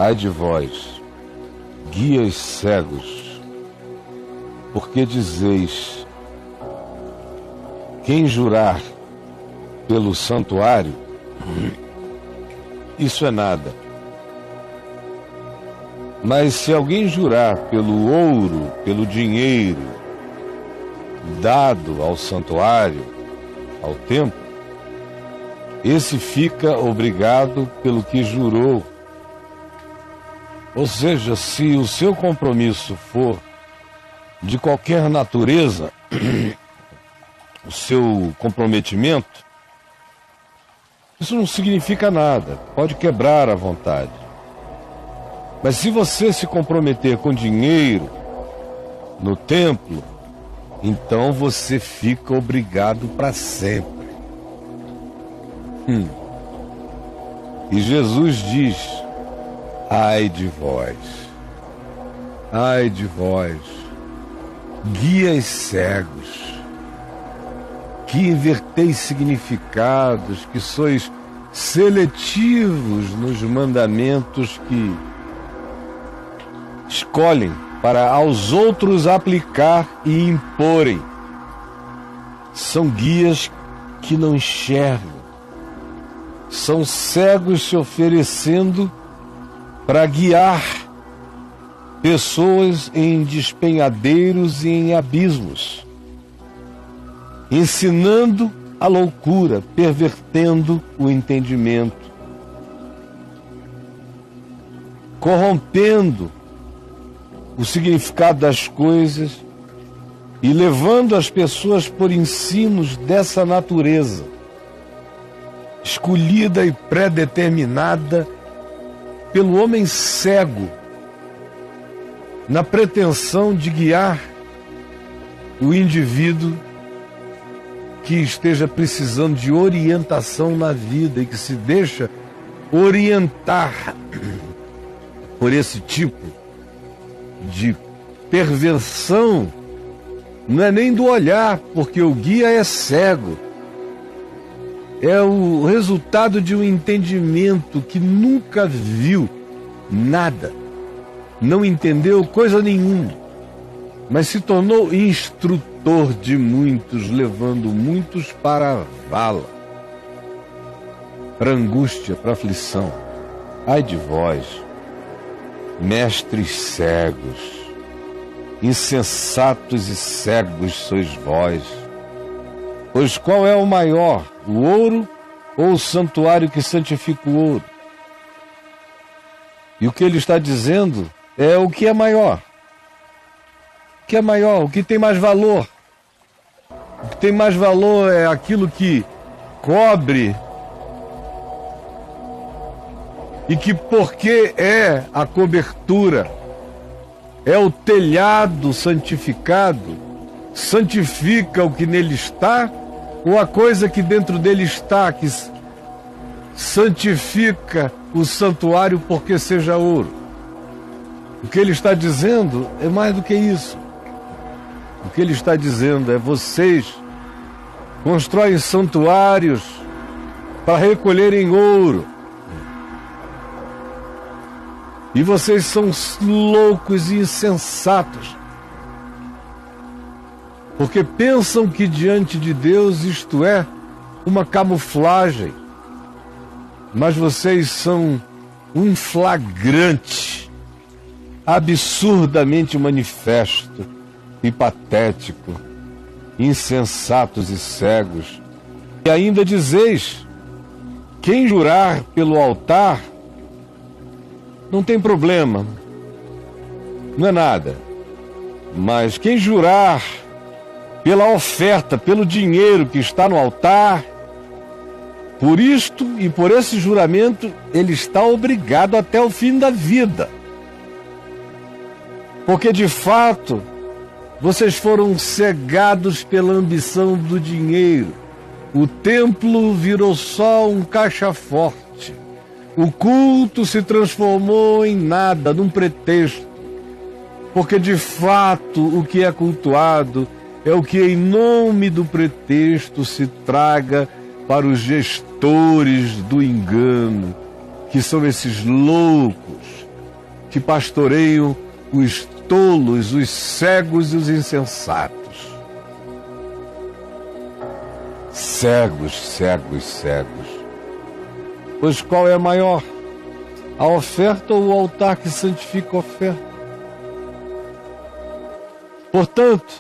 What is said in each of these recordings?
Ai de vós, guias cegos, porque dizeis: quem jurar pelo santuário, isso é nada. Mas se alguém jurar pelo ouro, pelo dinheiro dado ao santuário, ao templo, esse fica obrigado pelo que jurou. Ou seja, se o seu compromisso for de qualquer natureza, o seu comprometimento, isso não significa nada, pode quebrar à vontade. Mas se você se comprometer com dinheiro no templo, então você fica obrigado para sempre. E Jesus diz: ai de vós, guias cegos, que inverteis significados, que sois seletivos nos mandamentos que escolhem para aos outros aplicar e imporem. São guias que não enxergam, são cegos se oferecendo para guiar pessoas em despenhadeiros e em abismos, ensinando a loucura, pervertendo o entendimento, corrompendo o significado das coisas e levando as pessoas por ensinos dessa natureza, escolhida e predeterminada pelo homem cego, na pretensão de guiar o indivíduo que esteja precisando de orientação na vida e que se deixa orientar por esse tipo de perversão. Não é nem do olhar, porque o guia é cego. É o resultado de um entendimento que nunca viu nada, não entendeu coisa nenhuma, mas se tornou instrutor de muitos, levando muitos para a vala, para a angústia, para a aflição. Ai de vós, mestres cegos, insensatos e cegos sois vós. Pois qual é o maior, o ouro ou o santuário que santifica o ouro? E o que ele está dizendo é o que é maior. O que é maior, o que tem mais valor. O que tem mais valor é aquilo que cobre e que, porque é a cobertura, é o telhado santificado, santifica o que nele está, ou a coisa que dentro dele está, que santifica o santuário porque seja ouro. O que ele está dizendo é mais do que isso. O que ele está dizendo é: vocês constroem santuários para recolherem ouro. E vocês são loucos e insensatos, porque pensam que diante de Deus isto é uma camuflagem, mas vocês são um flagrante, absurdamente manifesto e patético, insensatos e cegos. E ainda dizeis: quem jurar pelo altar não tem problema, não é nada. Mas quem jurar pela oferta, pelo dinheiro que está no altar, por isto e por esse juramento, ele está obrigado até o fim da vida. Porque de fato, vocês foram cegados pela ambição do dinheiro. O templo virou só um caixa forte. O culto se transformou em nada, num pretexto. Porque de fato o que é cultuado é o que em nome do pretexto se traga para os gestores do engano, que são esses loucos, que pastoreiam os tolos, os cegos e os insensatos. Cegos, cegos, cegos. Pois qual é maior? A oferta ou o altar que santifica a oferta? Portanto,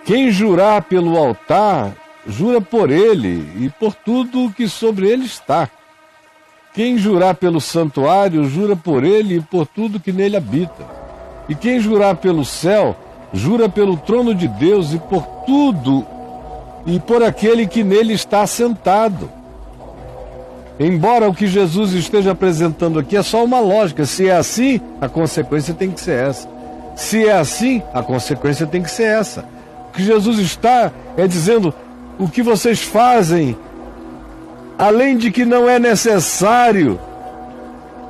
quem jurar pelo altar, jura por ele e por tudo o que sobre ele está. Quem jurar pelo santuário, jura por ele e por tudo que nele habita. E quem jurar pelo céu, jura pelo trono de Deus e por tudo e por aquele que nele está assentado. Embora o que Jesus esteja apresentando aqui é só uma lógica. Se é assim, a consequência tem que ser essa. Se é assim, a consequência tem que ser essa. O que Jesus está é dizendo: o que vocês fazem, além de que não é necessário,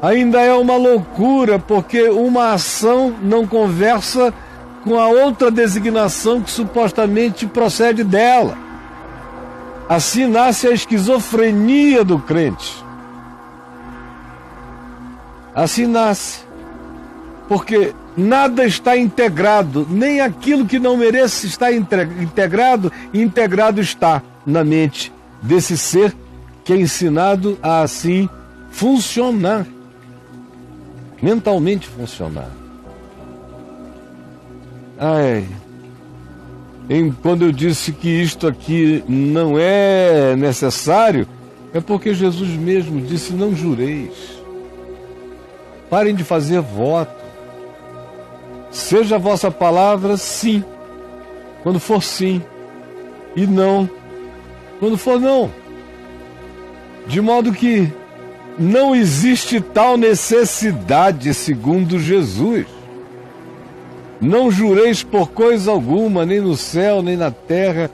ainda é uma loucura, porque uma ação não conversa com a outra designação que supostamente procede dela. Assim nasce a esquizofrenia do crente. Assim nasce. Porque nada está integrado, nem aquilo que não merece estar integrado, integrado está na mente desse ser que é ensinado a assim funcionar, mentalmente funcionar. Quando eu disse que isto aqui não é necessário, é porque Jesus mesmo disse: não jureis. Parem de fazer voto. Seja a vossa palavra sim, quando for sim, e não, quando for não. De modo que não existe tal necessidade, segundo Jesus. Não jureis por coisa alguma, nem no céu, nem na terra,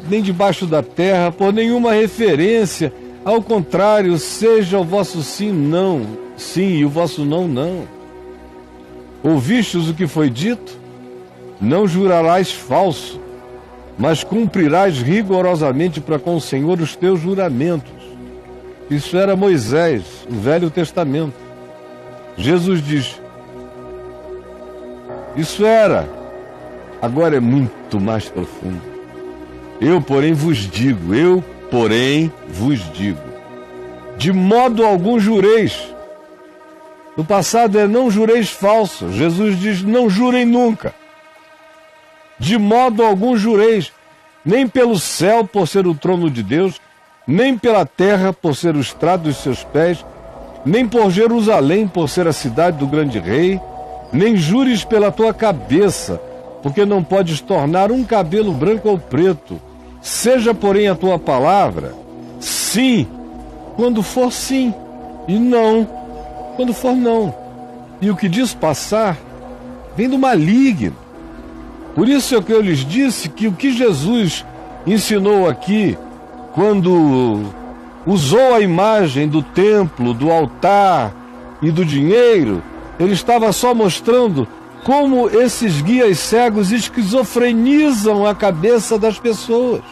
nem debaixo da terra, por nenhuma referência. Ao contrário, seja o vosso sim, não, sim, e o vosso não, não. Ouvistes o que foi dito? Não jurarás falso, mas cumprirás rigorosamente para com o Senhor os teus juramentos. Isso era Moisés, o Velho Testamento. Jesus diz: isso era, agora é muito mais profundo. Eu, porém, vos digo, de modo algum jureis. No passado é: não jureis falso. Jesus diz: não jurem nunca. De modo algum jureis, nem pelo céu, por ser o trono de Deus, nem pela terra, por ser o estrado dos seus pés, nem por Jerusalém, por ser a cidade do grande rei, nem jures pela tua cabeça, porque não podes tornar um cabelo branco ou preto. Seja, porém, a tua palavra sim, quando for sim, e não, quando for não. E o que diz passar vem do maligno. Por isso é que eu lhes disse que o que Jesus ensinou aqui, quando usou a imagem do templo, do altar e do dinheiro, ele estava só mostrando como esses guias cegos esquizofrenizam a cabeça das pessoas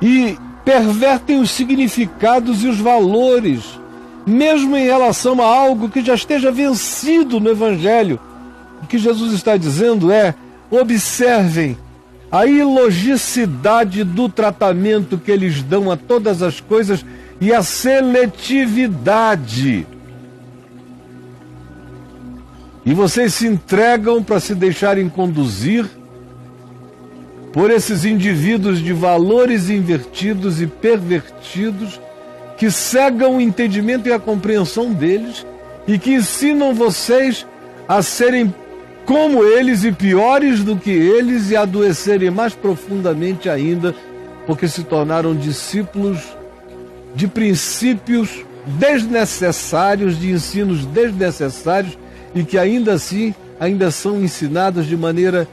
e pervertem os significados e os valores, mesmo em relação a algo que já esteja vencido no Evangelho. O que Jesus está dizendo é: observem a ilogicidade do tratamento que eles dão a todas as coisas e a seletividade. E vocês se entregam para se deixarem conduzir por esses indivíduos de valores invertidos e pervertidos, que cegam o entendimento e a compreensão deles e que ensinam vocês a serem como eles e piores do que eles e adoecerem mais profundamente ainda, porque se tornaram discípulos de princípios desnecessários, de ensinos desnecessários, e que ainda assim ainda são ensinados de maneira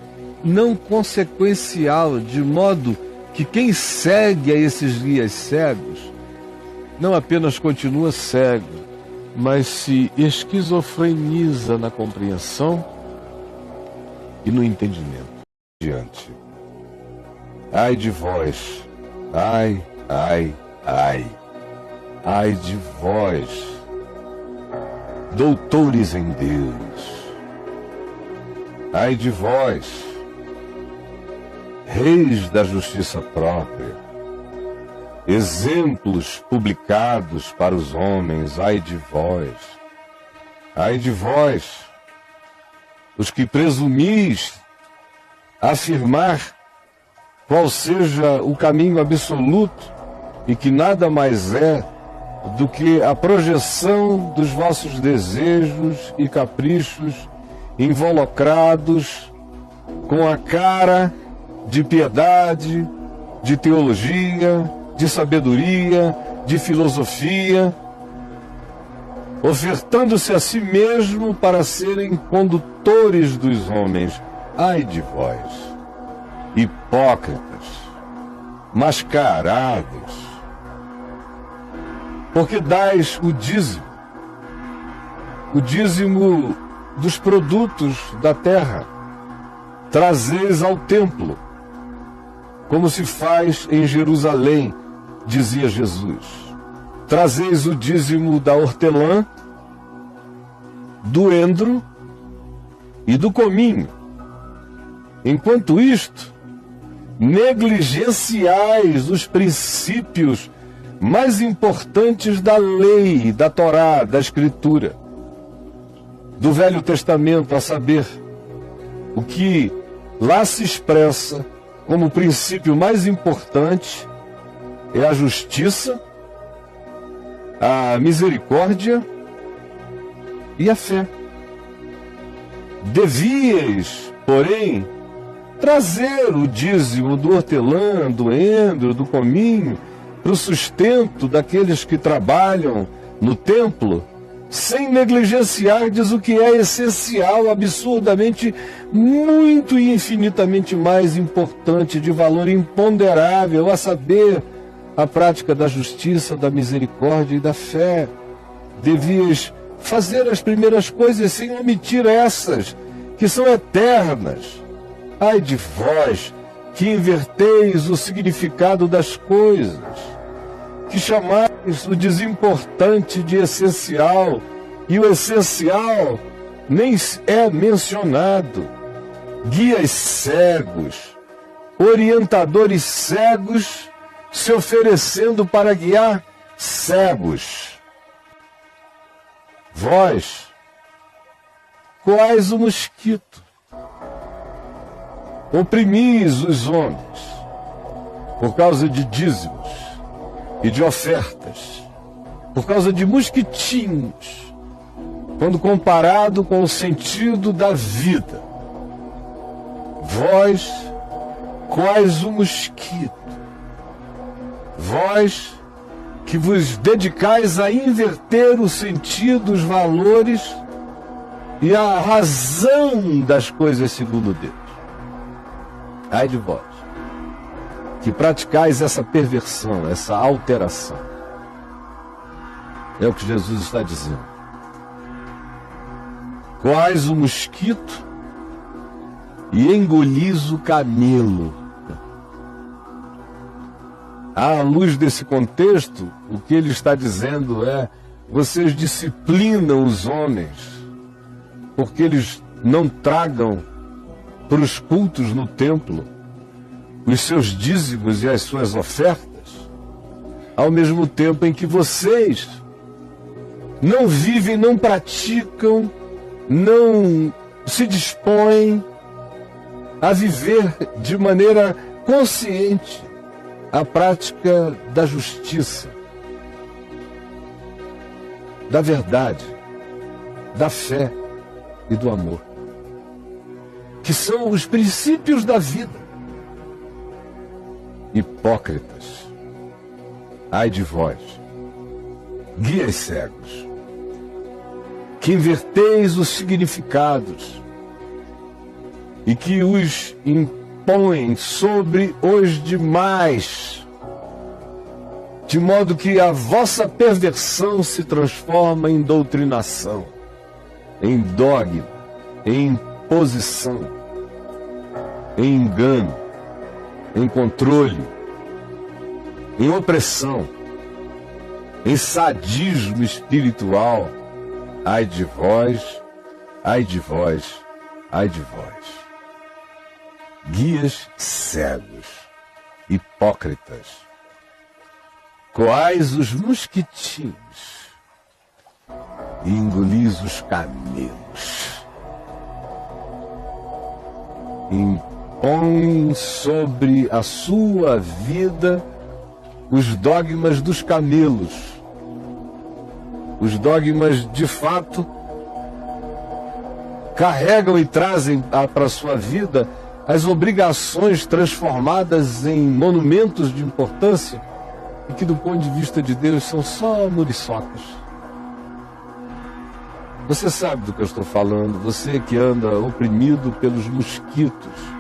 não consequencial, de modo que quem segue a esses guias cegos não apenas continua cego, mas se esquizofreniza na compreensão e no entendimento. Diante. Ai de vós, ai, ai, ai, ai de vós, doutores em Deus. Ai de vós, reis da justiça própria, exemplos publicados para os homens, ai de vós, os que presumis afirmar qual seja o caminho absoluto e que nada mais é do que a projeção dos vossos desejos e caprichos involucrados com a cara de piedade, de teologia, de sabedoria, de filosofia, ofertando-se a si mesmo para serem condutores dos homens. Ai de vós, hipócritas, mascarados, porque dais o dízimo dos produtos da terra, trazeis ao templo, como se faz em Jerusalém, dizia Jesus. Trazeis o dízimo da hortelã, do endro e do cominho. Enquanto isto, negligenciais os princípios mais importantes da lei, da Torá, da Escritura, do Velho Testamento, a saber, o que lá se expressa como o princípio mais importante é a justiça, a misericórdia e a fé. Devíeis, porém, trazer o dízimo do hortelã, do endro, do cominho, para o sustento daqueles que trabalham no templo, sem negligenciardes o que é essencial, absurdamente, muito e infinitamente mais importante, de valor imponderável, a saber, a prática da justiça, da misericórdia e da fé. Devias fazer as primeiras coisas sem omitir essas, que são eternas. Ai de vós, que inverteis o significado das coisas, que chamais o desimportante de essencial, e o essencial nem é mencionado. Guias cegos, orientadores cegos, se oferecendo para guiar cegos. Vós, quais o mosquito, oprimis os homens por causa de dízimos e de ofertas, por causa de mosquitinhos, quando comparado com o sentido da vida. Vós, quais o mosquito, vós que vos dedicais a inverter o sentido, os valores e a razão das coisas segundo Deus. Ai de vós, que praticais essa perversão, essa alteração. É o que Jesus está dizendo. Quais o mosquito e engolis o camelo. À luz desse contexto, o que ele está dizendo é: vocês disciplinam os homens porque eles não tragam para os cultos no templo os seus dízimos e as suas ofertas, ao mesmo tempo em que vocês não vivem, não praticam, não se dispõem a viver de maneira consciente a prática da justiça, da verdade, da fé e do amor, que são os princípios da vida. Hipócritas, ai de vós, guias cegos, que inverteis os significados e que os impõem sobre os demais, de modo que a vossa perversão se transforma em doutrinação, em dogma, em imposição, em engano, em controle, em opressão, em sadismo espiritual, Ai de vós, ai de vós, ai de vós, guias cegos, hipócritas, coais os mosquitinhos e engolis os camelos. Impõem sobre a sua vida os dogmas dos camelos. Os dogmas, de fato, carregam e trazem para a sua vida as obrigações transformadas em monumentos de importância e que, do ponto de vista de Deus, são só muriçocas. Você sabe do que eu estou falando, você que anda oprimido pelos mosquitos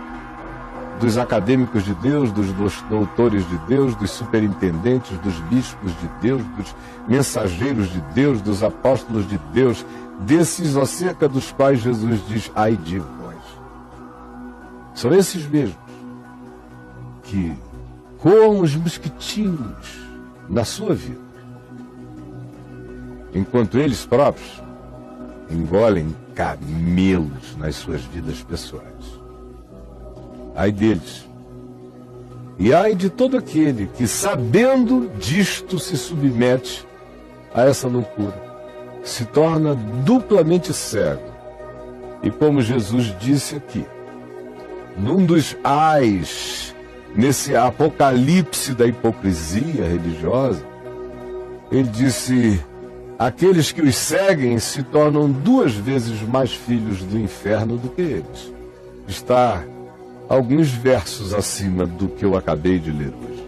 dos acadêmicos de Deus, dos doutores de Deus, dos superintendentes, dos bispos de Deus, dos mensageiros de Deus, dos apóstolos de Deus, desses acerca dos quais Jesus diz, ai de vós. São esses mesmos que coam os mosquitinhos na sua vida, enquanto eles próprios engolem camelos nas suas vidas pessoais. Ai deles. E ai de todo aquele que, sabendo disto, se submete a essa loucura, se torna duplamente cego. E como Jesus disse aqui, num dos ais, nesse apocalipse da hipocrisia religiosa, ele disse, aqueles que os seguem se tornam 2 vezes mais filhos do inferno do que eles. Está alguns versos acima do que eu acabei de ler hoje.